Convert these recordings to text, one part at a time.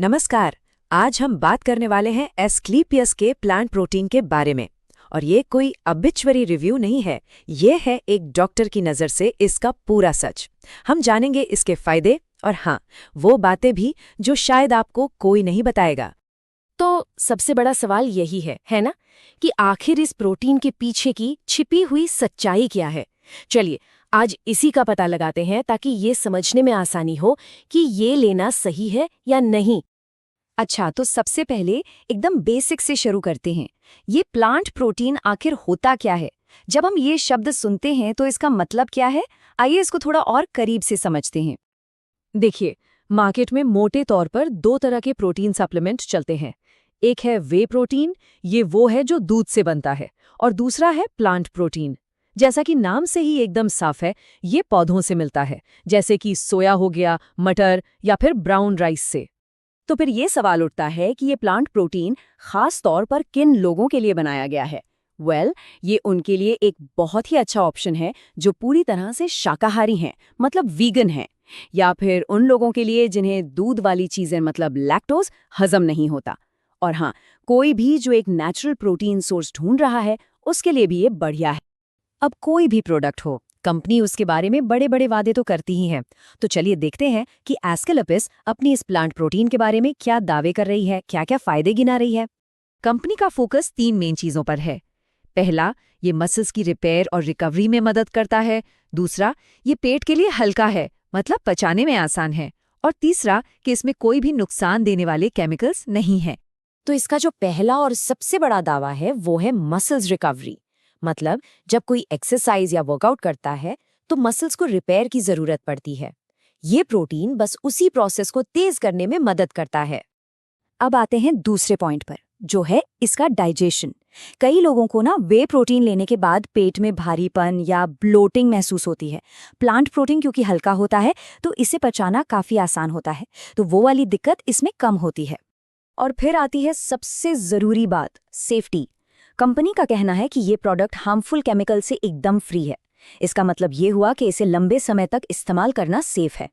नमस्कार। आज हम बात करने वाले हैं एस्क्लेपियस के प्लांट प्रोटीन के बारे में। और ये कोई ऑब्ituary रिव्यू नहीं है, ये है एक डॉक्टर की नज़र से इसका पूरा सच। हम जानेंगे इसके फायदे और हाँ, वो बातें भी जो शायद आपको कोई नहीं बताएगा। तो सबसे बड़ा सवाल यही है ना, कि आखिर इस प्रोटीन के पीछे की छिपी हुई सच्चाई क्या है। चलिए आज इसी का पता लगाते हैं ताकि ये समझने में आसानी हो कि ये लेना सही है या नहीं। अच्छा, तो सबसे पहले एकदम बेसिक से शुरू करते हैं। ये प्लांट प्रोटीन आखिर होता क्या है? जब हम ये शब्द सुनते हैं तो इसका मतलब क्या है? आइए इसको थोड़ा और करीब से समझते हैं। देखिए, मार्केट में मोटे तौर पर दो तरह के प्रोटीन सप्लीमेंट चलते हैं। एक है वे प्रोटीन, ये वो है जो दूध से बनता है, और दूसरा है प्लांट प्रोटीन। जैसा कि नाम से ही एकदम साफ है, ये पौधों से मिलता है, जैसे कि सोया हो गया, मटर या फिर ब्राउन राइस से। तो फिर ये सवाल उठता है कि ये प्लांट प्रोटीन खास तौर पर किन लोगों के लिए बनाया गया है? ये उनके लिए एक बहुत ही अच्छा ऑप्शन है जो पूरी तरह से शाकाहारी हैं, मतलब वीगन हैं, या फिर उन लोगों के लिए जिन्हें दूध वाली चीजें मतलब लैक्टोज हजम नहीं होता। और हाँ, कोई भी जो एक नेचुरल प्रोटीन सोर्स ढूंढ रहा है उसके लिए भी ये बढ़िया है। अब कोई भी प्रोडक्ट हो, कंपनी उसके बारे में बड़े बड़े वादे तो करती ही है। तो चलिए देखते हैं कि एस्क्लेपियस अपनी इस प्लांट प्रोटीन के बारे में क्या दावे कर रही है, क्या क्या फायदे गिना रही है। कंपनी का फोकस 3 मेन चीज़ों पर है। पहला, ये मसल्स की रिपेयर और रिकवरी में मदद करता है। दूसरा, ये पेट के लिए हल्का है, मतलब पचाने में आसान है। और तीसरा, कि इसमें कोई भी नुकसान देने वाले केमिकल्स नहीं हैं। तो इसका जो पहला और सबसे बड़ा दावा है वो है मसल्स रिकवरी। मतलब जब कोई एक्सरसाइज या वर्कआउट करता है तो मसल्स को रिपेयर की जरूरत पड़ती है। ये प्रोटीन बस उसी प्रोसेस को तेज करने में मदद करता है। अब आते हैं दूसरे पॉइंट पर, जो है इसका डाइजेशन। कई लोगों को ना वे प्रोटीन लेने के बाद पेट में भारीपन या ब्लोटिंग महसूस होती है। प्लांट प्रोटीन क्योंकि हल्का होता है तो इसे पचाना काफी आसान होता है, तो वो वाली दिक्कत इसमें कम होती है। और फिर आती है सबसे जरूरी बात, सेफ्टी। कंपनी का कहना है कि ये प्रोडक्ट हार्मफुल केमिकल से एकदम फ्री है। इसका मतलब ये हुआ कि इसे लंबे समय तक इस्तेमाल करना सेफ है।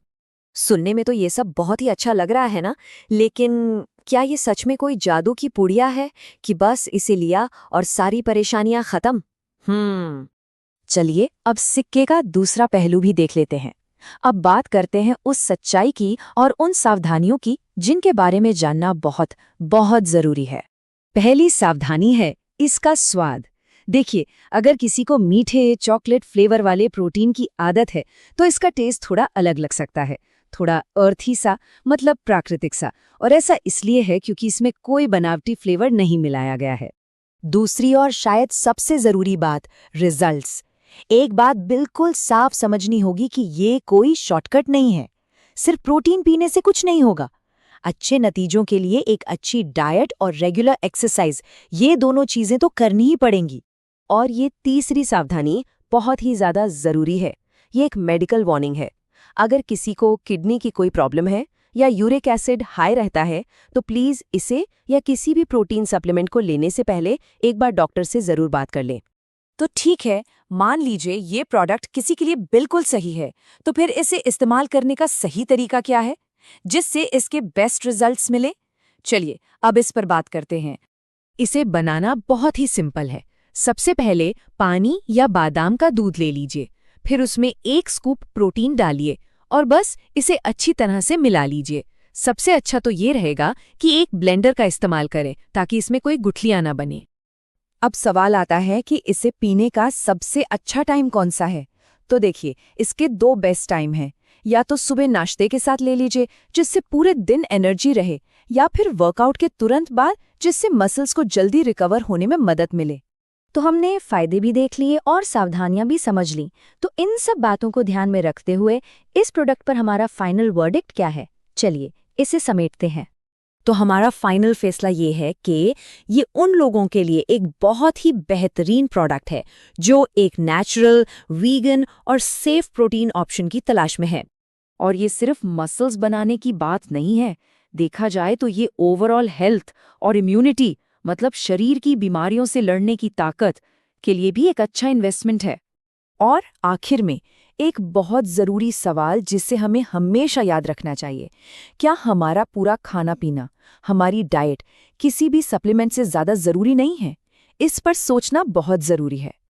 सुनने में तो ये सब बहुत ही अच्छा लग रहा है ना, लेकिन क्या ये सच में कोई जादू की पुड़िया है कि बस इसे लिया और सारी परेशानियां खत्म? चलिए अब सिक्के का दूसरा पहलू भी देख लेते हैं। अब बात करते हैं उस सच्चाई की और उन सावधानियों की जिनके बारे में जानना बहुत बहुत जरूरी है। पहली सावधानी है इसका स्वाद। देखिए, अगर किसी को मीठे चॉकलेट फ्लेवर वाले प्रोटीन की आदत है तो इसका टेस्ट थोड़ा अलग लग सकता है, थोड़ा अर्थी सा, मतलब प्राकृतिक सा। और ऐसा इसलिए है क्योंकि इसमें कोई बनावटी फ्लेवर नहीं मिलाया गया है। दूसरी और शायद सबसे जरूरी बात, रिजल्ट्स। एक बात बिल्कुल साफ समझनी होगी कि ये कोई शॉर्टकट नहीं है। सिर्फ प्रोटीन पीने से कुछ नहीं होगा। अच्छे नतीजों के लिए एक अच्छी डाइट और रेगुलर एक्सरसाइज, ये दोनों चीजें तो करनी ही पड़ेंगी। और ये तीसरी सावधानी बहुत ही ज्यादा जरूरी है। ये एक मेडिकल वार्निंग है। अगर किसी को किडनी की कोई प्रॉब्लम है या यूरिक एसिड हाई रहता है तो प्लीज इसे या किसी भी प्रोटीन सप्लीमेंट को लेने से पहले एक बार डॉक्टर से जरूर बात कर लें। तो ठीक है, मान लीजिए ये प्रोडक्ट किसी के लिए बिल्कुल सही है, तो फिर इसे इस्तेमाल करने का सही तरीका क्या है जिससे इसके बेस्ट रिजल्ट्स मिले? चलिए अब इस पर बात करते हैं। इसे बनाना बहुत ही सिंपल है। सबसे पहले पानी या बादाम का दूध ले लीजिए, फिर उसमें 1 स्कूप प्रोटीन डालिए और बस इसे अच्छी तरह से मिला लीजिए। सबसे अच्छा तो ये रहेगा कि एक ब्लेंडर का इस्तेमाल करें ताकि इसमें कोई गुठलियां ना बने। अब सवाल आता है कि इसे पीने का सबसे अच्छा टाइम कौन सा है। तो देखिए, इसके 2 बेस्ट टाइम हैं। या तो सुबह नाश्ते के साथ ले लीजिए जिससे पूरे दिन एनर्जी रहे, या फिर वर्कआउट के तुरंत बाद जिससे मसल्स को जल्दी रिकवर होने में मदद मिले। तो हमने फायदे भी देख लिए और सावधानियां भी समझ ली। तो इन सब बातों को ध्यान में रखते हुए इस प्रोडक्ट पर हमारा फाइनल वर्डिक्ट क्या है? चलिए इसे समेटते हैं। तो हमारा फाइनल फैसला ये है कि ये उन लोगों के लिए एक बहुत ही बेहतरीन प्रोडक्ट है जो एक नेचुरल, वीगन और सेफ प्रोटीन ऑप्शन की तलाश में है। और ये सिर्फ मसल्स बनाने की बात नहीं है। देखा जाए तो ये ओवरऑल हेल्थ और इम्यूनिटी, मतलब शरीर की बीमारियों से लड़ने की ताकत के लिए भी एक अच्छा इन्वेस्टमेंट है। और आखिर में एक बहुत ज़रूरी सवाल जिसे हमें हमेशा याद रखना चाहिए, क्या हमारा पूरा खाना पीना, हमारी डाइट किसी भी सप्लीमेंट से ज़्यादा ज़रूरी नहीं है? इस पर सोचना बहुत ज़रूरी है।